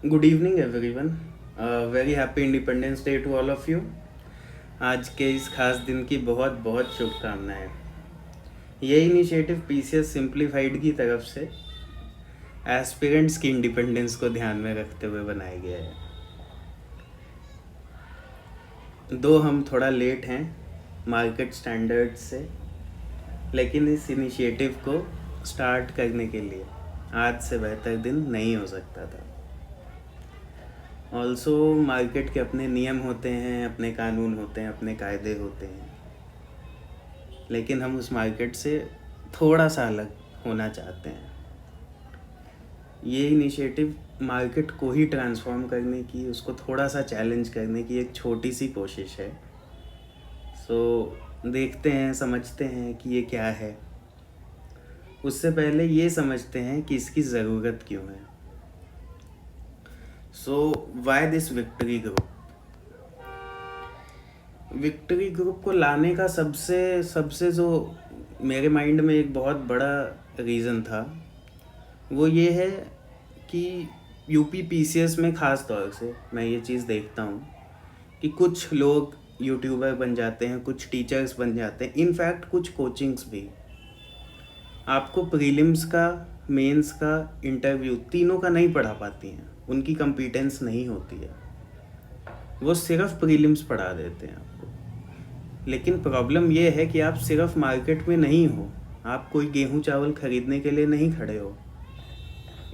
Good evening everyone. Very happy Independence Day to all of you. आज के इस खास दिन की बहुत बहुत शुभकामनाएं। ये इनिशिएटिव पीसीएस सिंप्लीफाइड की तरफ से एस्पिरेंट्स की इंडिपेंडेंस को ध्यान में रखते हुए बनाया गया है। दो हम थोड़ा लेट हैं मार्केट स्टैंडर्ड से, लेकिन इस इनिशिएटिव को स्टार्ट करने के लिए आज से बेहतर दिन नहीं हो सकता था। ऑल्सो मार्केट के अपने नियम होते हैं, अपने कानून होते हैं, अपने कायदे होते हैं, लेकिन हम उस मार्केट से थोड़ा सा अलग होना चाहते हैं। ये इनिशिएटिव मार्केट को ही ट्रांसफॉर्म करने की, उसको थोड़ा सा चैलेंज करने की एक छोटी सी कोशिश है। देखते हैं, समझते हैं कि ये क्या है। उससे पहले ये समझते हैं कि इसकी ज़रूरत क्यों है। Why this victory group? Victory group को लाने का सबसे जो मेरे माइंड में एक बहुत बड़ा रीज़न था, वो ये है कि यूपी पीसीएस में ख़ास तौर से मैं ये चीज़ देखता हूँ कि कुछ लोग यूट्यूबर बन जाते हैं, कुछ टीचर्स बन जाते हैं, इनफैक्ट कुछ कोचिंग्स भी आपको प्रीलिम्स का, मेंस का, इंटरव्यू तीनों का नहीं पढ़ा पाती हैं। उनकी कंपिटेंस नहीं होती है, वो सिर्फ प्रीलिम्स पढ़ा देते हैं आपको। लेकिन प्रॉब्लम ये है कि आप सिर्फ मार्केट में नहीं हो, आप कोई गेहूं चावल खरीदने के लिए नहीं खड़े हो।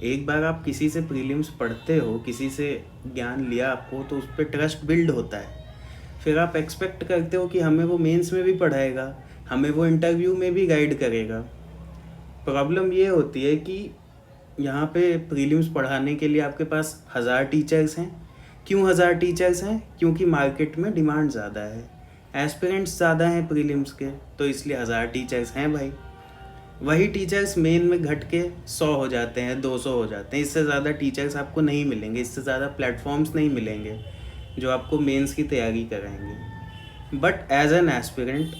एक बार आप किसी से प्रीलिम्स पढ़ते हो, किसी से ज्ञान लिया आपको, तो उस पर ट्रस्ट बिल्ड होता है। फिर आप एक्सपेक्ट करते हो कि हमें वो मेंस में भी पढ़ाएगा, हमें वो इंटरव्यू में भी गाइड करेगा। प्रॉब्लम ये होती है कि यहाँ पे प्रीलिम्स पढ़ाने के लिए आपके पास 1000 टीचर्स हैं। क्यों 1000 टीचर्स हैं? क्योंकि मार्केट में डिमांड ज़्यादा है, एस्पिरेंट्स ज़्यादा हैं प्रीलिम्स के, तो इसलिए 1000 टीचर्स हैं भाई। वही टीचर्स मेन में घट के 100 हो जाते हैं, 200 हो जाते हैं। इससे ज़्यादा टीचर्स आपको नहीं मिलेंगे, इससे ज़्यादा प्लेटफॉर्म्स नहीं मिलेंगे जो आपको मेंस की तैयारी कराएंगे। But as an aspirant,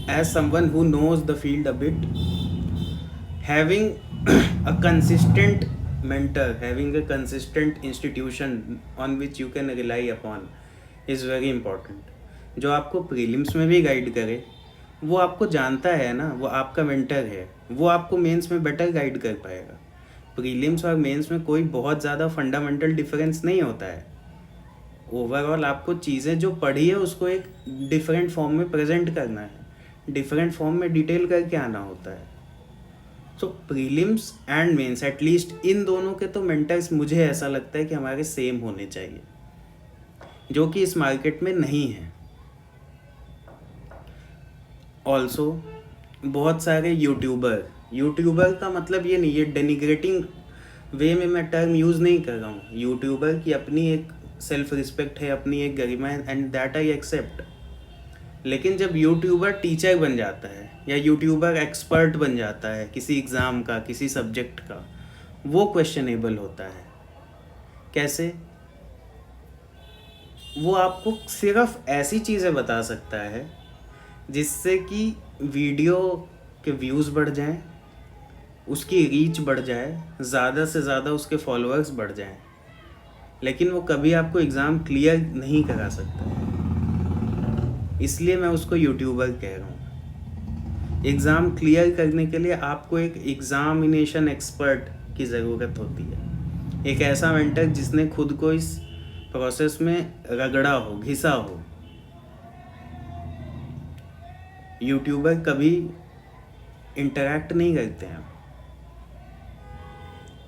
as someone who knows the field a bit, having a consistent mentor, having a consistent institution on which you can rely upon is very important. जो आपको prelims में भी guide करे, वो आपको जानता है ना, वो आपका मेंटर है, वो आपको मेंस में बेटर गाइड कर पाएगा। प्रीलिम्स और मेंस में कोई बहुत ज़्यादा फंडामेंटल डिफरेंस नहीं होता है। ओवरऑल आपको चीज़ें जो पढ़ी है उसको एक डिफरेंट फॉर्म में प्रेजेंट करना है, डिफरेंट फॉर्म में डिटेल करके आना होता है। प्रीलिम्स एंड मेंस, एटलीस्ट इन दोनों के तो मेंटर्स मुझे ऐसा लगता है कि हमारे सेम होने चाहिए, जो कि इस मार्केट में नहीं है। ऑल्सो बहुत सारे यूट्यूबर का मतलब ये नहीं, ये डेनिग्रेटिंग वे में मैं टर्म यूज़ नहीं कर रहा हूँ। यूट्यूबर की अपनी एक सेल्फ रिस्पेक्ट है, अपनी एक गरिमा है, एंड दैट आई एक्सेप्ट। लेकिन जब यूट्यूबर टीचर बन जाता है या यूट्यूबर एक्सपर्ट बन जाता है किसी एग्ज़ाम का, किसी सब्जेक्ट का, वो क्वेश्चनेबल होता है। कैसे? वो आपको सिर्फ ऐसी चीज़ें बता सकता है जिससे कि वीडियो के व्यूज़ बढ़ जाएं, उसकी रीच बढ़ जाए, ज़्यादा से ज़्यादा उसके फॉलोअर्स बढ़ जाएं। लेकिन वो कभी आपको एग्ज़ाम क्लियर नहीं करा सकता, इसलिए मैं उसको यूट्यूबर कह रहा हूँ। एग्ज़ाम क्लियर करने के लिए आपको एक एग्ज़ामिनेशन एक्सपर्ट की ज़रूरत होती है, एक ऐसा मेंटर जिसने खुद को इस प्रोसेस में रगड़ा हो, घिसा हो। यूट्यूबर कभी इंटरैक्ट नहीं करते हैं।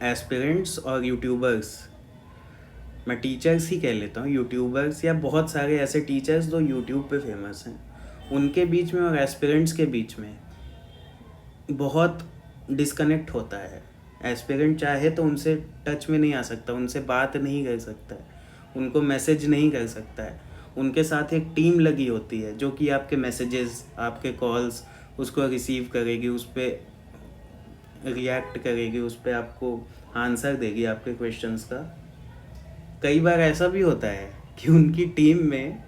एस्पिरेंट्स और यूट्यूबर्स, मैं टीचर्स ही कह लेता हूँ, यूट्यूबर्स या बहुत सारे ऐसे टीचर्स जो यूट्यूब पे फेमस हैं, उनके बीच में और एस्पिरेंट्स के बीच में बहुत डिस्कनेक्ट होता है। एस्पिरेंट चाहे तो उनसे टच में नहीं आ सकता, उनसे बात नहीं कर सकता है, उनको मैसेज नहीं कर सकता है। उनके साथ एक टीम लगी होती है जो कि आपके मैसेजेस, आपके कॉल्स उसको रिसीव करेगी, उस पर रिएक्ट करेगी, उस पर आपको आंसर देगी आपके क्वेश्चंस का। कई बार ऐसा भी होता है कि उनकी टीम में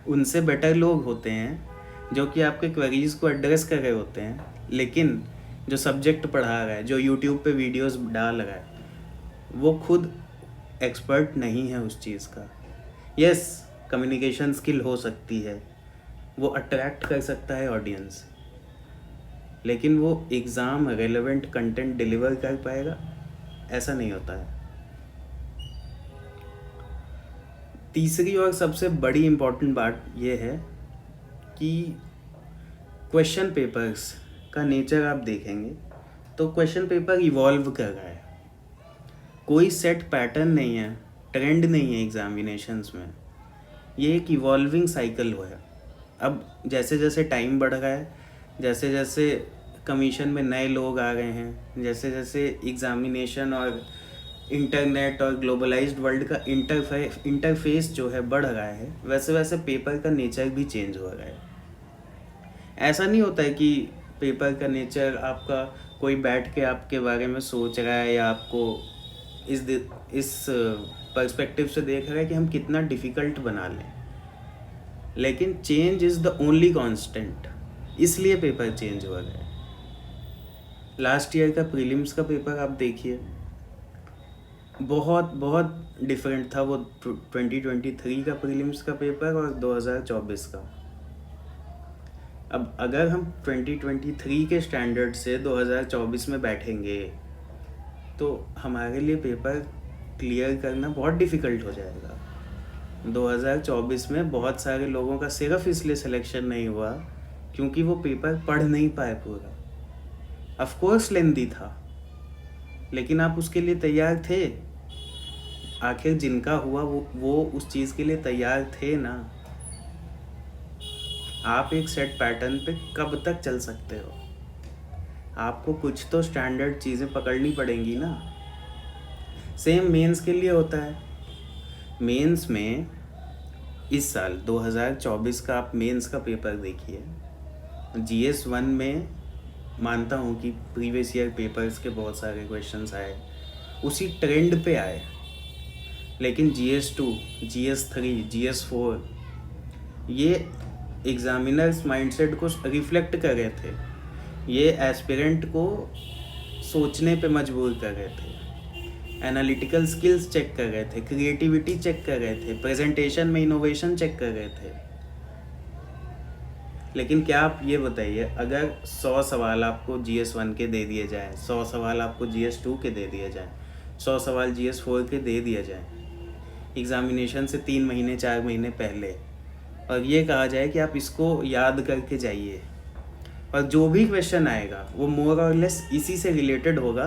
उनसे बेटर लोग होते हैं जो कि आपके क्वेरीज को एड्रेस कर रहे होते हैं, लेकिन जो सब्जेक्ट पढ़ा रहा है, जो यूट्यूब पे वीडियोस डाल रहा है, वो खुद एक्सपर्ट नहीं है उस चीज़ का। यस, कम्युनिकेशन स्किल हो सकती है, वो अट्रैक्ट कर सकता है ऑडियंस, लेकिन वो एग्ज़ाम रेलेवेंट कंटेंट डिलीवर कर पाएगा, ऐसा नहीं होता है। तीसरी और सबसे बड़ी इम्पॉर्टेंट बात ये है कि क्वेश्चन पेपर्स का नेचर आप देखेंगे तो क्वेश्चन पेपर इवॉल्व कर रहा है, कोई सेट पैटर्न नहीं है, ट्रेंड नहीं है एग्जामिनेशंस में, ये एक इवॉल्विंग साइकिल हो है। अब जैसे जैसे टाइम बढ़ रहा है, जैसे जैसे कमीशन में नए लोग आ रहे हैं, जैसे जैसे एग्जामिनेशन और इंटरनेट और ग्लोबलाइज्ड वर्ल्ड का इंटरफेस जो है बढ़ रहा है, वैसे वैसे पेपर का नेचर भी चेंज हो रहा है। ऐसा नहीं होता है कि पेपर का नेचर आपका कोई बैठ के आपके बारे में सोच रहा है या आपको इस पर्सपेक्टिव से देख रहा है कि हम कितना डिफ़िकल्ट बना लें, लेकिन change is the only constant, इसलिए पेपर चेंज हो रहा है। लास्ट ईयर का प्रीलिम्स का पेपर आप देखिए, बहुत बहुत डिफरेंट था वो 2023 का प्रीलिम्स का पेपर और 2024 का। अब अगर हम 2023 के स्टैंडर्ड से 2024 में बैठेंगे तो हमारे लिए पेपर क्लियर करना बहुत डिफ़िकल्ट हो जाएगा। 2024 में बहुत सारे लोगों का सिर्फ इसलिए सिलेक्शन नहीं हुआ क्योंकि वो पेपर पढ़ नहीं पाए पूरा। ऑफ कोर्स लेंदी था, लेकिन आप उसके लिए तैयार थे। आखिर जिनका हुआ वो उस चीज़ के लिए तैयार थे ना। आप एक सेट पैटर्न पे कब तक चल सकते हो? आपको कुछ तो स्टैंडर्ड चीज़ें पकड़नी पड़ेंगी ना। सेम मेंस के लिए होता है। मेंस में इस साल 2024 का आप मेंस का पेपर देखिए, GS 1 में मानता हूँ कि प्रीवियस ईयर पेपर्स के बहुत सारे क्वेश्चंस आए, उसी ट्रेंड पे आए, लेकिन GS 2, GS 3, GS 4 ये एग्जामिनर्स माइंडसेट को रिफ्लेक्ट कर रहे थे, ये एस्पिरेंट को सोचने पे मजबूर कर रहे थे, एनालिटिकल स्किल्स चेक कर रहे थे, क्रिएटिविटी चेक कर रहे थे, प्रेजेंटेशन में इनोवेशन चेक कर रहे थे। लेकिन क्या आप ये बताइए, अगर 100 सवाल आपको GS 1 के दे दिए जाए, 100 सवाल आपको GS 2 के दे दिए जाए, 100 सवाल GS 4 के दे दिया जाए एग्ज़ामिनेशन से 3 महीने 4 महीने पहले, और ये कहा जाए कि आप इसको याद करके जाइए और जो भी क्वेश्चन आएगा वो मोर और लेस इसी से रिलेटेड होगा,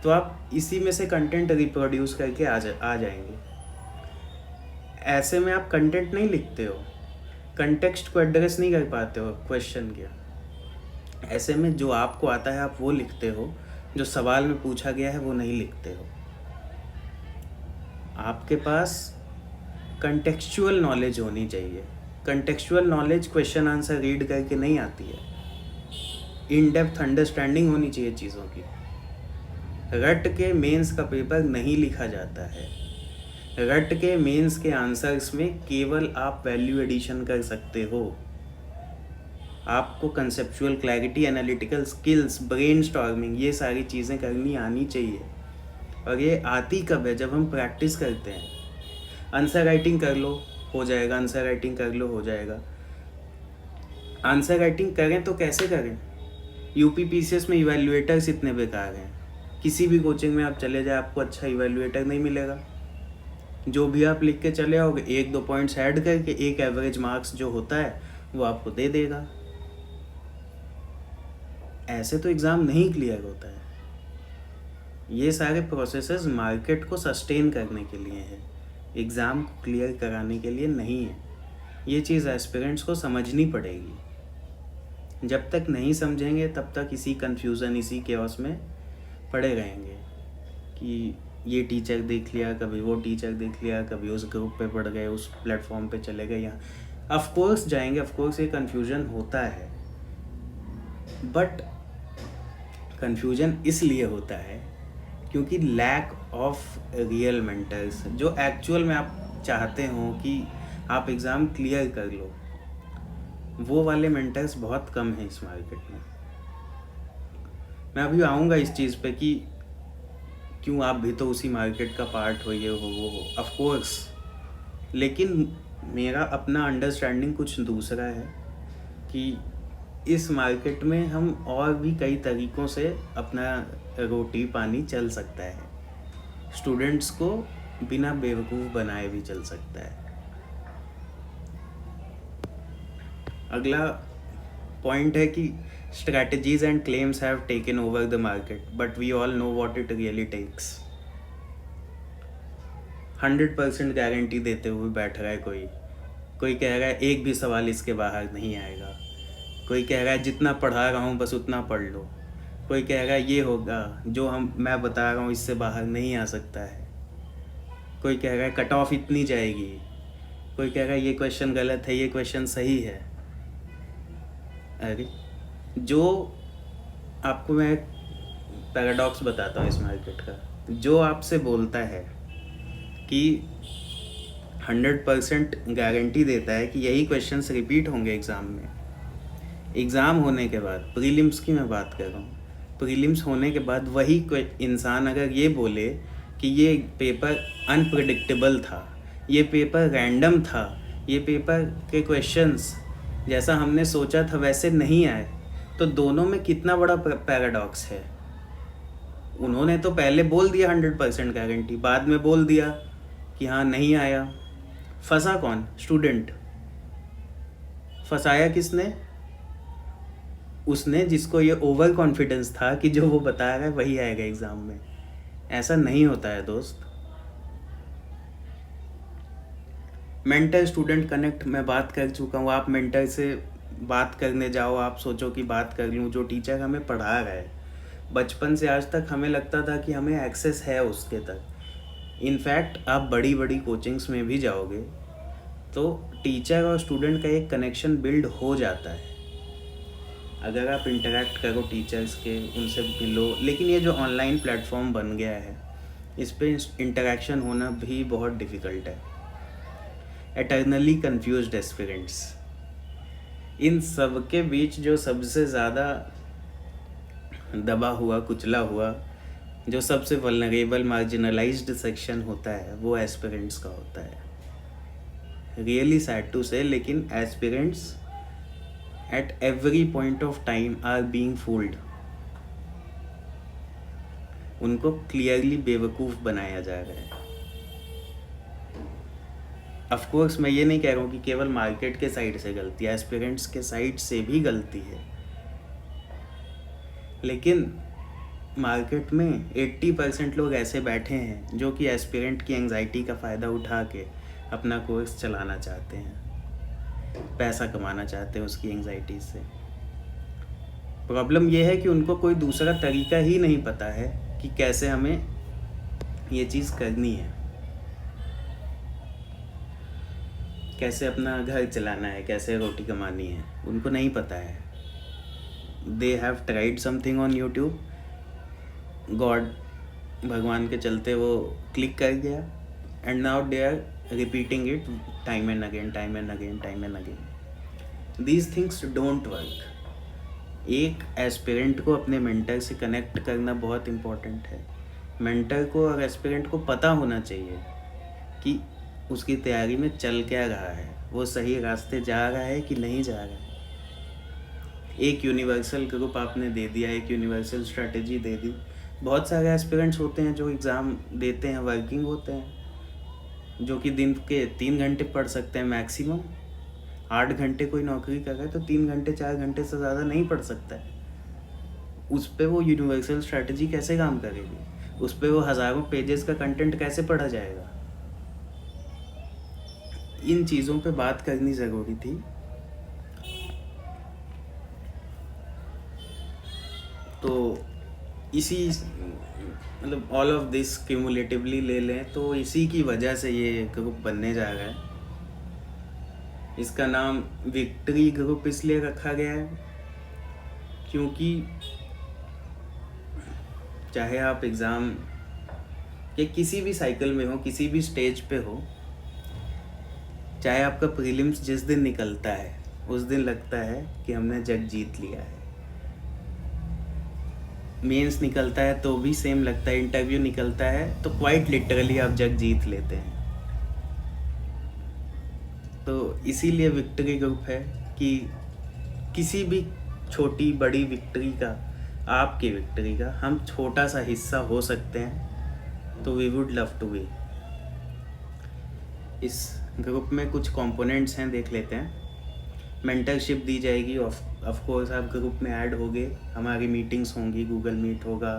तो आप इसी में से कंटेंट रिप्रोड्यूस करके आ जाएंगे। ऐसे में आप कंटेंट नहीं लिखते हो, कंटेक्स्ट को एड्रेस नहीं कर पाते हो क्वेश्चन के। ऐसे में जो आपको आता है आप वो लिखते हो, जो सवाल में पूछा गया है वो नहीं लिखते हो। आपके पास कंटेक्चुअल नॉलेज होनी चाहिए। Contextual knowledge question answer read करके नहीं आती है, इन डेप्थ अंडरस्टैंडिंग होनी चाहिए चीज़ों की। रट के मेंस का पेपर नहीं लिखा जाता है। रट के मेंस के आंसर्स में केवल आप वैल्यू एडिशन कर सकते हो। आपको conceptual clarity, analytical skills, brainstorming, ये सारी चीज़ें करनी आनी चाहिए। और ये आती कब है? जब हम प्रैक्टिस करते हैं। आंसर राइटिंग कर लो, हो जाएगा। आंसर राइटिंग कर लो, हो जाएगा। आंसर राइटिंग करें तो कैसे करें? UP PCS में इवैल्यूएटर्स इतने बेकार हैं, किसी भी कोचिंग में आप चले जाए आपको अच्छा इवैल्यूएटर नहीं मिलेगा। जो भी आप लिख के चले आओगे, 1-2 पॉइंट्स ऐड करके एक एवरेज मार्क्स जो होता है वो आपको दे देगा। ऐसे तो एग्ज़ाम नहीं क्लियर होता है। ये सारे प्रोसेसेस मार्केट को सस्टेन करने के लिए है, एग्ज़ाम को क्लियर कराने के लिए नहीं है। ये चीज़ एस्पिरेंट्स को समझनी पड़ेगी। जब तक नहीं समझेंगे तब तक इसी कन्फ्यूज़न, इसी केओस में पड़े रहेंगे कि ये टीचर देख लिया, कभी वो टीचर देख लिया, कभी उस ग्रुप पे पढ़ गए, उस प्लेटफॉर्म पे चले गए, यहाँ ऑफ कोर्स जाएंगे। ऑफ कोर्स ये कन्फ्यूज़न होता है, बट कन्फ्यूज़न इसलिए होता है क्योंकि लैक ऑफ रियल मेंटर्स, जो एक्चुअल में आप चाहते हो कि आप एग्ज़ाम क्लियर कर लो, वो वाले मेंटर्स बहुत कम हैं इस मार्केट में। मैं अभी आऊँगा इस चीज़ पे कि क्यों, आप भी तो उसी मार्केट का पार्ट हो, ये हो वो हो, ऑफ कोर्स। लेकिन मेरा अपना अंडरस्टैंडिंग कुछ दूसरा है कि इस मार्केट में हम और भी कई तरीक़ों से अपना रोटी पानी चल सकता है। स्टूडेंट्स को बिना बेवकूफ़ बनाए भी चल सकता है। अगला पॉइंट है कि strategies and claims have taken over the market, but we all know what it really takes. 100% guarantee देते हुए बैठ रहा है कोई कह रहा है एक भी सवाल इसके बाहर नहीं आएगा, कोई कह रहा है जितना पढ़ा रहा हूँ बस उतना पढ़ लो, कोई कह रहा है ये होगा जो मैं बता रहा हूँ इससे बाहर नहीं आ सकता है, कोई कह रहा है कट ऑफ इतनी जाएगी, कोई कह रहा है ये क्वेश्चन गलत है, ये क्वेश्चन सही है। अरे जो आपको मैं पैराडॉक्स बताता हूँ इस मार्केट का, जो आपसे बोलता है कि 100% गारंटी देता है कि यही क्वेश्चंस रिपीट होंगे एग्ज़ाम में, एग्ज़ाम होने के बाद, प्रीलिम्स की मैं बात कर रहा हूँ, प्रीलिम्स होने के बाद वही इंसान अगर ये बोले कि ये पेपर अनप्रेडिक्टेबल था, ये पेपर रैंडम था, ये पेपर के क्वेश्चंस जैसा हमने सोचा था वैसे नहीं आए, तो दोनों में कितना बड़ा पैराडॉक्स है। उन्होंने तो पहले बोल दिया 100% गारंटी, बाद में बोल दिया कि हाँ नहीं आया। फंसा कौन? स्टूडेंट। फंसाया किसने? उसने जिसको ये ओवर कॉन्फिडेंस था कि जो वो बता रहा है वही आएगा एग्ज़ाम में। ऐसा नहीं होता है दोस्त। मेंटर स्टूडेंट कनेक्ट मैं बात कर चुका हूँ। आप मेंटर से बात करने जाओ, आप सोचो कि बात कर लूँ, जो टीचर हमें पढ़ा रहा है, बचपन से आज तक हमें लगता था कि हमें एक्सेस है उसके तक। इनफैक्ट आप बड़ी बड़ी कोचिंग्स में भी जाओगे तो टीचर और स्टूडेंट का एक कनेक्शन बिल्ड हो जाता है अगर आप इंटरेक्ट करो टीचर्स के, उनसे मिलो। लेकिन ये जो ऑनलाइन प्लेटफॉर्म बन गया है, इस पर इंटरेक्शन होना भी बहुत डिफ़िकल्ट है। एटर्नली कन्फ्यूज्ड एस्पिरेंट्स, इन सब के बीच जो सबसे ज़्यादा दबा हुआ, कुचला हुआ, जो सबसे वल्नरेबल मार्जिनलाइज्ड सेक्शन होता है वो एस्पिरेंट्स का होता है। रियली सैड टू से, लेकिन aspirants at every point of time are being fooled. उनको क्लियरली बेवकूफ़ बनाया जा रहा है। ऑफ कोर्स मैं ये नहीं कह रहा हूँ कि केवल मार्केट के साइड से गलती है, एस्पिरेंट्स के साइड से भी गलती है। लेकिन मार्केट में 80% लोग ऐसे बैठे हैं जो कि एस्पिरेंट की एंग्जाइटी का फ़ायदा उठा के अपना कोर्स चलाना चाहते हैं, पैसा कमाना चाहते हैं उसकी एंग्जाइटी से। प्रॉब्लम यह है कि उनको कोई दूसरा तरीका ही नहीं पता है कि कैसे हमें ये चीज़ करनी है, कैसे अपना घर चलाना है, कैसे रोटी कमानी है, उनको नहीं पता है। They have tried something on YouTube, God भगवान के चलते वो क्लिक कर गया, and now they are repeating it time and again, time and again, time and again. These things don't work. एक एस्पिरेंट को अपने मेंटर से कनेक्ट करना बहुत इम्पोर्टेंट है। मेंटर को और एस्पिरेंट को पता होना चाहिए कि उसकी तैयारी में चल क्या रहा है, वो सही रास्ते जा रहा है कि नहीं जा रहा है। एक यूनिवर्सल ग्रुप आपने दे दिया, एक यूनिवर्सल स्ट्रेटजी दे दी। बहुत सारे एस्पिरेंट्स होते हैं जो एग्ज़ाम देते हैं, वर्किंग होते हैं, जो कि दिन के 3 घंटे पढ़ सकते हैं मैक्सिमम। 8 घंटे कोई नौकरी कर रहा है तो 3 घंटे 4 घंटे से ज़्यादा नहीं पढ़ सकता है। उस पर वो यूनिवर्सल स्ट्रेटजी कैसे काम करेगी? उस पर वो हज़ारों पेजेस का कंटेंट कैसे पढ़ा जाएगा? इन चीज़ों पे बात करनी ज़रूरी थी। तो इसी मतलब ऑल ऑफ दिस क्यूमुलेटिवली ले लें तो इसी की वजह से ये ग्रुप बनने जा रहा है। इसका नाम विक्ट्री ग्रुप इसलिए रखा गया है क्योंकि चाहे आप एग्ज़ाम के किसी भी साइकिल में हो, किसी भी स्टेज पे हो, चाहे आपका प्रीलिम्स जिस दिन निकलता है उस दिन लगता है कि हमने जग जीत लिया है। मेंस निकलता है तो भी सेम लगता है, इंटरव्यू निकलता है तो क्वाइट लिटरली आप जग जीत लेते हैं। तो इसीलिए विक्ट्री ग्रुप है कि किसी भी छोटी बड़ी विक्ट्री का, आपकी विक्ट्री का हम छोटा सा हिस्सा हो सकते हैं, तो we would love to be. इस ग्रुप में कुछ कंपोनेंट्स हैं, देख लेते हैं। मेंटरशिप दी जाएगी, ऑफ कोर्स आप ग्रुप में ऐड होगे, हमारी मीटिंग्स होंगी, गूगल मीट होगा,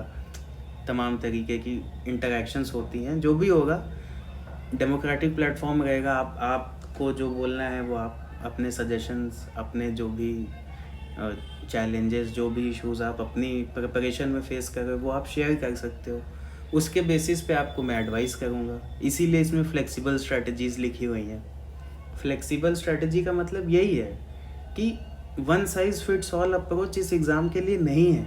तमाम तरीके की इंटरेक्शंस होती हैं, जो भी होगा डेमोक्रेटिक प्लेटफॉर्म रहेगा। आपको जो बोलना है वो आप अपने सजेशंस, अपने जो भी चैलेंजेस, जो भी इश्यूज़ आप अपनी प्रिपरेशन में फेस कर रहे हो वो आप शेयर कर सकते हो। उसके बेसिस पे आपको मैं एडवाइस करूँगा। इसीलिए इसमें फ्लेक्सिबल स्ट्रेटजीज़ लिखी हुई हैं। फ्लेक्सिबल स्ट्रेटजी का मतलब यही है कि one size fits all approach इस एग्ज़ाम के लिए नहीं है।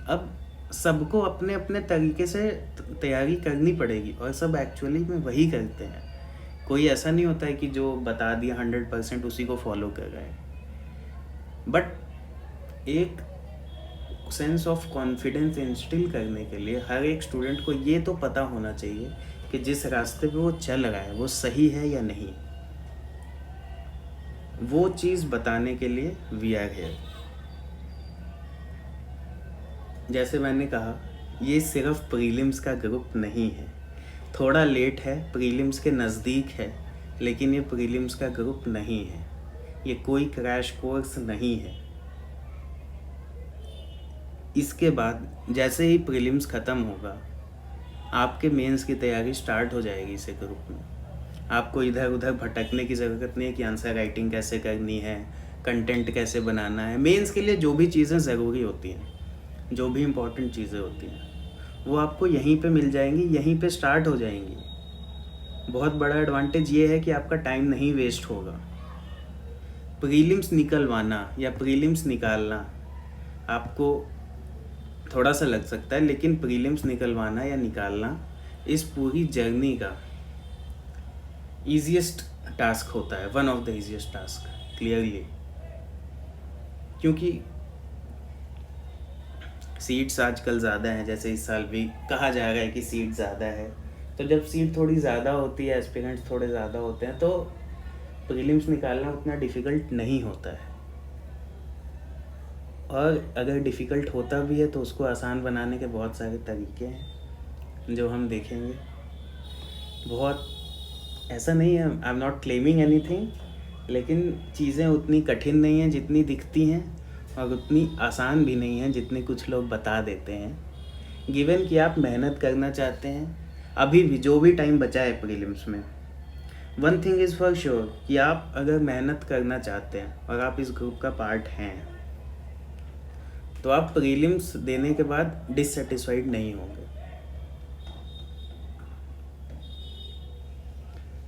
अब सबको अपने अपने तरीके से तैयारी करनी पड़ेगी, और सब एक्चुअली में वही करते हैं। कोई ऐसा नहीं होता है कि जो बता दिया 100% उसी को फॉलो कर रहे हैं। बट एक सेंस ऑफ कॉन्फिडेंस इंस्टिल करने के लिए हर एक स्टूडेंट को ये तो पता होना चाहिए कि जिस रास्ते पे वो चल रहा है वो सही है या नहीं। वो चीज़ बताने के लिए वी आर हियर। जैसे मैंने कहा, ये सिर्फ प्रीलिम्स का ग्रुप नहीं है। थोड़ा लेट है, प्रीलिम्स के नज़दीक है, लेकिन ये प्रीलिम्स का ग्रुप नहीं है। ये कोई क्रैश कोर्स नहीं है। इसके बाद जैसे ही प्रीलिम्स ख़त्म होगा, आपके मेंस की तैयारी स्टार्ट हो जाएगी इस ग्रुप में। आपको इधर उधर भटकने की ज़रूरत नहीं है कि आंसर राइटिंग कैसे करनी है, कंटेंट कैसे बनाना है। मेंस के लिए जो भी चीज़ें ज़रूरी होती हैं, जो भी इम्पोर्टेंट चीज़ें होती हैं, वो आपको यहीं पे मिल जाएंगी, यहीं पे स्टार्ट हो जाएंगी। बहुत बड़ा एडवांटेज ये है कि आपका टाइम नहीं वेस्ट होगा। प्रीलिम्स निकलवाना या प्रीलिम्स निकालना आपको थोड़ा सा लग सकता है, लेकिन प्रीलिम्स निकलवाना या निकालना इस पूरी जर्नी का ईजीएस्ट टास्क होता है, one of the easiest task clearly. क्योंकि सीट्स आजकल ज़्यादा हैं, जैसे इस साल भी कहा जा रहा है कि सीट ज़्यादा है। तो जब सीट थोड़ी ज़्यादा होती है, एस्पिरेंट्स थोड़े ज़्यादा होते हैं, तो प्रीलिम्स निकालना उतना डिफ़िकल्ट नहीं होता है। और अगर डिफ़िकल्ट होता भी है तो उसको आसान बनाने के बहुत सारे तरीके हैं जो हम देखेंगे। बहुत ऐसा नहीं है, I am not claiming anything, लेकिन चीज़ें उतनी कठिन नहीं हैं जितनी दिखती हैं, और उतनी आसान भी नहीं है जितने कुछ लोग बता देते हैं। गिवन कि आप मेहनत करना चाहते हैं, अभी भी जो भी टाइम बचा है प्रीलिम्स में, one thing is for sure कि आप अगर मेहनत करना चाहते हैं और आप इस ग्रुप का पार्ट हैं, तो आप प्रीलिम्स देने के बाद डिससेटिस्फाइड नहीं होंगे।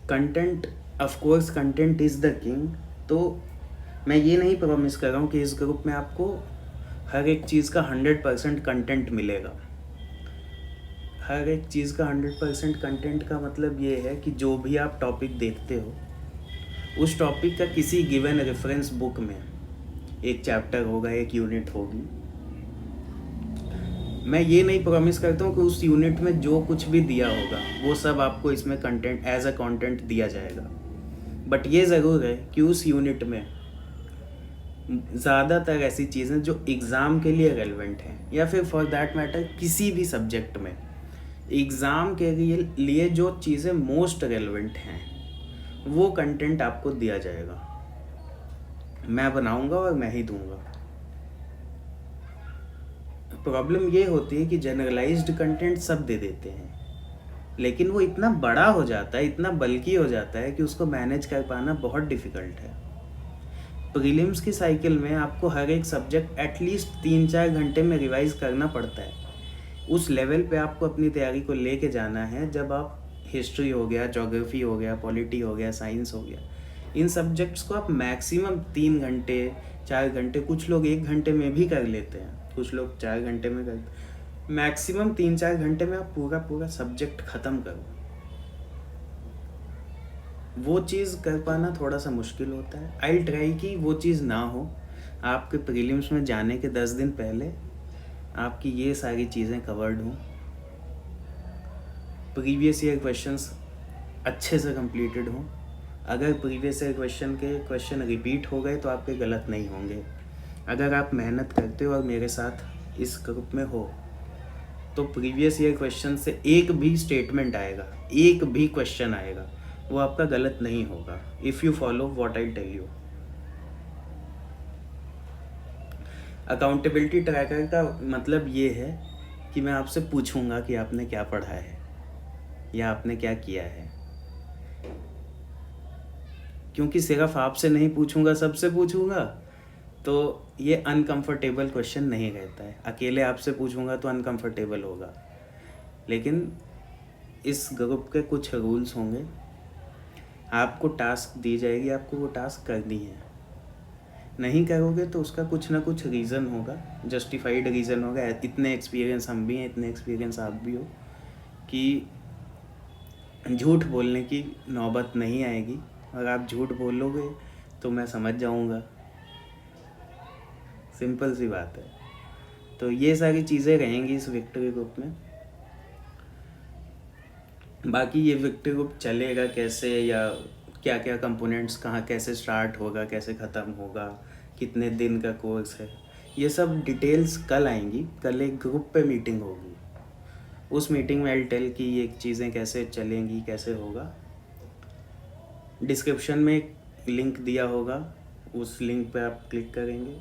Content, of course content is the king. तो मैं ये नहीं प्रॉमिस कर रहा हूँ कि इस ग्रुप में आपको हर एक चीज़ का 100% कंटेंट मिलेगा। हर एक चीज़ का 100% कंटेंट का मतलब ये है कि जो भी आप टॉपिक देखते हो, उस टॉपिक का किसी गिवन रेफरेंस बुक में एक चैप्टर होगा, एक यूनिट होगी। मैं ये नहीं प्रॉमिस करता हूँ कि उस यूनिट में जो कुछ भी दिया होगा वो सब आपको इसमें कंटेंट एज अ कंटेंट दिया जाएगा। बट ये ज़रूर है कि उस यूनिट में ज़्यादातर ऐसी चीज़ें जो एग्ज़ाम के लिए रेलेवेंट हैं, या फिर फॉर दैट मैटर किसी भी सब्जेक्ट में एग्ज़ाम के लिए जो चीज़ें मोस्ट रेलेवेंट हैं, वो कंटेंट आपको दिया जाएगा। मैं बनाऊंगा और मैं ही दूंगा। प्रॉब्लम ये होती है कि जनरलाइज्ड कंटेंट सब दे देते हैं, लेकिन वो इतना बड़ा हो जाता है, इतना बल्कि हो जाता है कि उसको मैनेज कर पाना बहुत डिफ़िकल्ट है। प्रीलिम्स की साइकिल में आपको हर एक सब्जेक्ट एटलीस्ट 3-4 घंटे में रिवाइज करना पड़ता है। उस लेवल पे आपको अपनी तैयारी को लेके जाना है। जब आप हिस्ट्री हो गया, ज्योग्राफी हो गया, पॉलिटी हो गया, साइंस हो गया, इन सब्जेक्ट्स को आप मैक्सिमम 3 घंटे 4 घंटे, कुछ लोग 1 घंटे में भी कर लेते हैं, कुछ लोग 4 घंटे में करते, मैक्सिमम 3-4 घंटे में आप पूरा सब्जेक्ट ख़त्म करो। वो चीज़ कर पाना थोड़ा सा मुश्किल होता है। आई ट्राई कि वो चीज़ ना हो। आपके प्रीलिम्स में जाने के 10 दिन पहले आपकी ये सारी चीज़ें कवर्ड हों, प्रीवियस ईयर क्वेश्चंस अच्छे से कंप्लीटेड हों। अगर प्रीवियस ईयर क्वेश्चन रिपीट हो गए तो आपके गलत नहीं होंगे। अगर आप मेहनत करते हो और मेरे साथ इस ग्रुप में हो तो प्रीवियस ईयर क्वेश्चन से एक भी स्टेटमेंट आएगा, एक भी क्वेश्चन आएगा, वो आपका गलत नहीं होगा if you follow what I tell you. Accountability tracker का मतलब ये है कि मैं आपसे पूछूंगा कि आपने क्या पढ़ा है या आपने क्या किया है, क्योंकि सिर्फ आपसे नहीं पूछूंगा, सबसे पूछूंगा तो ये अनकंफर्टेबल क्वेश्चन नहीं रहता है। अकेले आपसे पूछूंगा तो अनकंफर्टेबल होगा, लेकिन इस ग्रुप के कुछ रूल्स होंगे। आपको टास्क दी जाएगी, आपको वो टास्क करनी है। नहीं करोगे तो उसका कुछ ना कुछ रीज़न होगा, जस्टिफाइड रीज़न होगा। इतने एक्सपीरियंस हम भी हैं, इतने एक्सपीरियंस आप भी हो कि झूठ बोलने की नौबत नहीं आएगी। और आप झूठ बोलोगे तो मैं समझ जाऊंगा, सिंपल सी बात है। तो ये सारी चीज़ें रहेंगी इस विक्ट्री ग्रुप में। बाकी ये विक्ट्री ग्रुप चलेगा कैसे, या क्या क्या कंपोनेंट्स कहाँ कैसे स्टार्ट होगा, कैसे ख़त्म होगा, कितने दिन का कोर्स है, ये सब डिटेल्स कल आएंगी। कल एक ग्रुप पे मीटिंग होगी, उस मीटिंग में आई टेल कि ये चीज़ें कैसे चलेंगी, कैसे होगा। डिस्क्रिप्शन में एक लिंक दिया होगा, उस लिंक पे आप क्लिक करेंगे,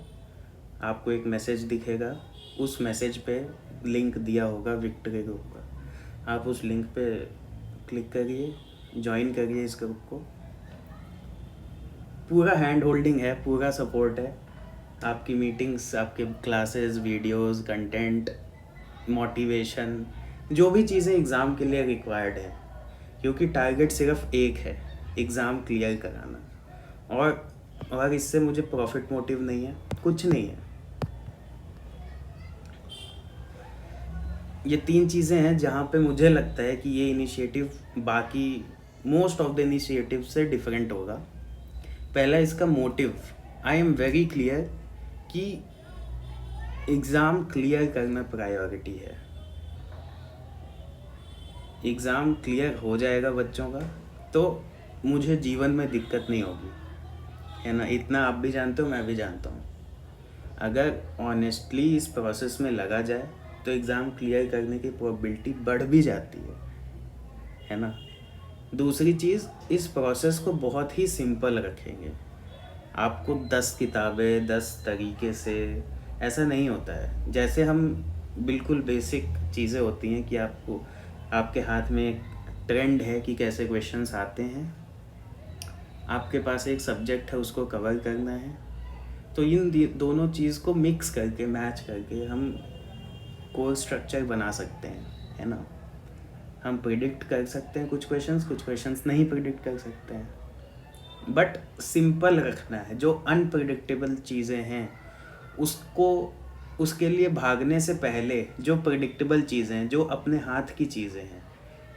आपको एक मैसेज दिखेगा, उस मैसेज पे लिंक दिया होगा विक्ट्री ग्रुप का। आप उस लिंक पे क्लिक करिए, ज्वाइन करिए इस ग्रुप को। पूरा हैंड होल्डिंग है, पूरा सपोर्ट है। आपकी मीटिंग्स, आपके क्लासेस, वीडियोस, कंटेंट, मोटिवेशन, जो भी चीज़ें एग्ज़ाम के लिए रिक्वायर्ड है, क्योंकि टारगेट सिर्फ एक है, एग्ज़ाम क्लियर कराना। और इससे मुझे प्रॉफिट मोटिव नहीं है, कुछ नहीं है। ये 3 चीज़ें हैं जहाँ पे मुझे लगता है कि ये इनिशिएटिव बाकी मोस्ट ऑफ द इनिशिएटिव से डिफरेंट होगा। पहला, इसका motive, I am very clear कि एग्ज़ाम क्लियर करना प्रायोरिटी है। एग्ज़ाम क्लियर हो जाएगा बच्चों का तो मुझे जीवन में दिक्कत नहीं होगी, है ना। इतना आप भी जानते हो, मैं भी जानता हूँ। अगर ऑनेस्टली इस प्रोसेस में लगा जाए तो एग्ज़ाम क्लियर करने की प्रोबेबिलिटी बढ़ भी जाती है ना। दूसरी चीज़, इस प्रोसेस को बहुत ही सिंपल रखेंगे। आपको 10 किताबें 10 तरीके से ऐसा नहीं होता है। जैसे हम बिल्कुल बेसिक चीज़ें होती हैं कि आपको, आपके हाथ में एक ट्रेंड है कि कैसे क्वेश्चंस आते हैं, आपके पास एक सब्जेक्ट है उसको कवर करना है, तो इन दोनों चीज़ को मिक्स करके, मैच करके हम कोर्स स्ट्रक्चर बना सकते हैं, है ना। हम प्रिडिक्ट कर सकते हैं कुछ क्वेश्चंस नहीं प्रिडिक्ट कर सकते हैं, बट सिंपल रखना है। जो अनप्रिडिक्टेबल चीज़ें हैं उसको, उसके लिए भागने से पहले जो प्रिडिक्टेबल चीज़ें हैं, जो अपने हाथ की चीज़ें हैं,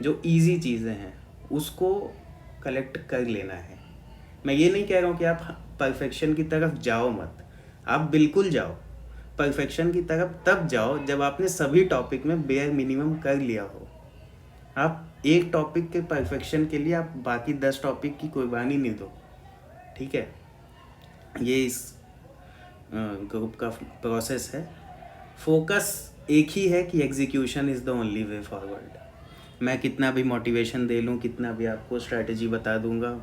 जो इजी चीज़ें हैं, उसको कलेक्ट कर लेना है। मैं ये नहीं कह रहा हूँ कि आप परफेक्शन की तरफ जाओ मत, आप बिल्कुल जाओ। परफेक्शन की तरफ तब जाओ जब आपने सभी टॉपिक में बेयर मिनिमम कर लिया हो। आप एक टॉपिक के परफेक्शन के लिए आप बाकी 10 टॉपिक की कुर्बानी नहीं दो, ठीक है। ये इस ग्रुप का प्रोसेस है। फोकस एक ही है कि execution is the only way forward. मैं कितना भी मोटिवेशन दे लूँ, कितना भी आपको स्ट्रैटेजी बता दूँगा,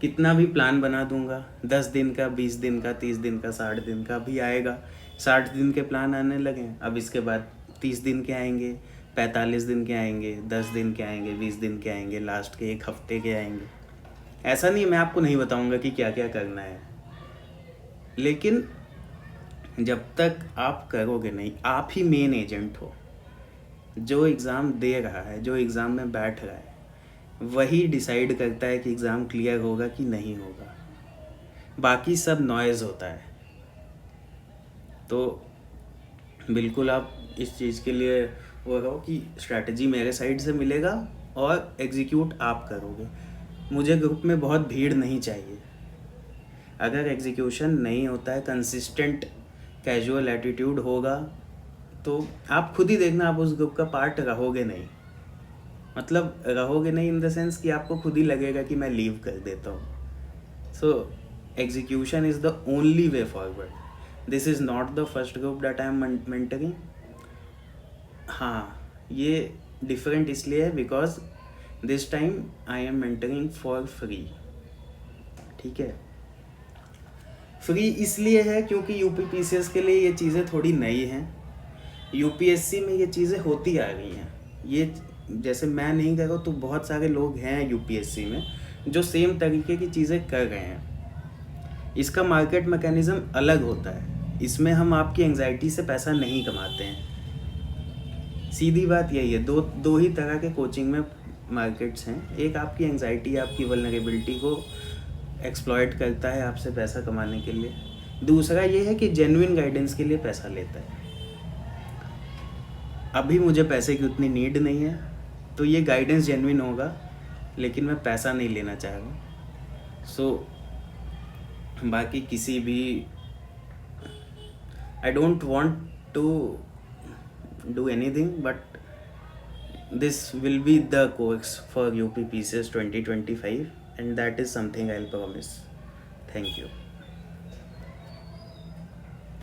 कितना भी प्लान बना दूंगा, 10 दिन का, 20 दिन का, 30 दिन का, 60 दिन का भी आएगा। 60 दिन के प्लान आने लगे, अब इसके बाद 30 दिन के आएंगे, 45 दिन के आएंगे, 10 दिन के आएंगे, 20 दिन के आएंगे, लास्ट के 1 हफ्ते के आएंगे। ऐसा नहीं, मैं आपको नहीं बताऊंगा कि क्या क्या करना है, लेकिन जब तक आप करोगे नहीं, आप ही मेन एजेंट हो। जो एग्ज़ाम दे रहा है, जो एग्ज़ाम में बैठ रहा है, वही डिसाइड करता है कि एग्ज़ाम क्लियर होगा कि नहीं होगा। बाकी सब नॉइज़ होता है। तो बिल्कुल आप इस चीज़ के लिए वो रहो कि स्ट्रैटेजी मेरे साइड से मिलेगा और एग्जीक्यूट आप करोगे। मुझे ग्रुप में बहुत भीड़ नहीं चाहिए। अगर एग्जीक्यूशन नहीं होता है, कंसिस्टेंट कैजुअल एटीट्यूड होगा तो आप खुद ही देखना, आप उस ग्रुप का पार्ट रहोगे नहीं, मतलब रहोगे नहीं इन द सेंस कि आपको खुद ही लगेगा कि मैं लीव कर देता हूँ। So execution is the only way forward. This is not the first group that I am mentoring. हाँ, ये डिफरेंट इसलिए है because this time I am mentoring for free. ठीक है, फ्री इसलिए है क्योंकि यूपीपीसीएस के लिए ये चीज़ें थोड़ी नई हैं। यूपीएससी में ये चीज़ें होती आ रही हैं। ये जैसे मैं नहीं कर रहा हूँ तो बहुत सारे लोग हैं यूपीएससी में जो सेम तरीके की चीज़ें कर रहे हैं। इसका मार्केट मैकेनिज़्म अलग होता है, इसमें हम आपकी एंग्जाइटी से पैसा नहीं कमाते हैं। सीधी बात यही है, दो ही तरह के कोचिंग में मार्केट्स हैं। एक आपकी एंग्जाइटी, आपकी वल्नरेबिलिटी को एक्सप्लॉइट करता है आपसे पैसा कमाने के लिए। दूसरा ये है कि जेन्युइन गाइडेंस के लिए पैसा लेता है। अभी मुझे पैसे की उतनी नीड नहीं है, तो ये गाइडेंस जेन्युइन होगा, लेकिन मैं पैसा नहीं लेना चाह रहा। सो बाकी किसी भी, I don't want to do anything, but this will be the course for UPPCS 2025, and that is something I'll promise. Thank you.